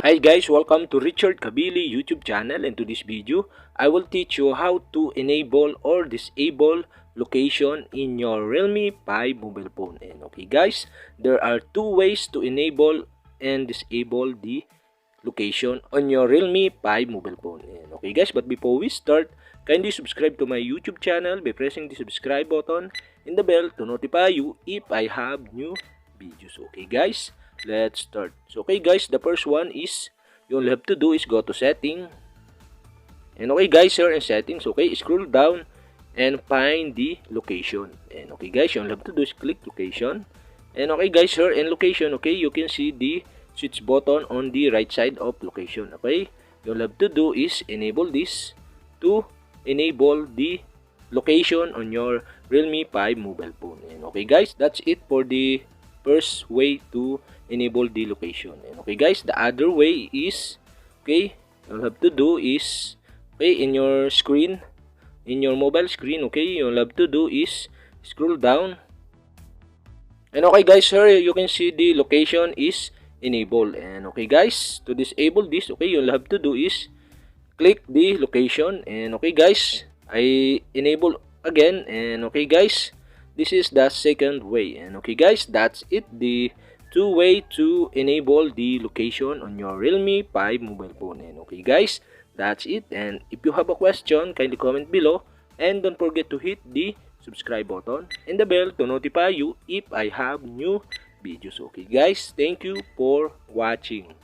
Hi guys, welcome to Richard Cabile YouTube channel, and to this video, I will teach you how to enable or disable location in your Realme 5 mobile phone. And okay guys, there are two ways to enable and disable the location on your Realme 5 mobile phone. And okay guys, but before we start, kindly subscribe to my YouTube channel by pressing the subscribe button and the bell to notify you if I have new videos. Okay guys, let's start. So okay guys, the first one is you all have to do is go to setting, and okay guys, here in settings, okay, scroll down and find the location. And okay guys, you all have to do is click location, and okay guys, here in location, okay, you can see the switch button on the right side of location. Okay, you all have to do is enable this to enable the location on your Realme 5 mobile phone. And okay guys, that's it for the first way to enable the location. And okay guys, the other way is, okay, you'll have to do is, okay, in your screen, in your mobile screen, okay, you'll have to do is scroll down, and okay guys, here you can see the location is enabled. And okay guys, to disable this, okay, you'll have to do is click the location. And okay guys, I enable again. And okay guys, this is the second way. And okay guys, that's it, the two way to enable the location on your Realme 5 mobile phone. And okay guys, that's it. And if you have a question, kindly comment below, and don't forget to hit the subscribe button and the bell to notify you if I have new videos. Okay guys, thank you for watching.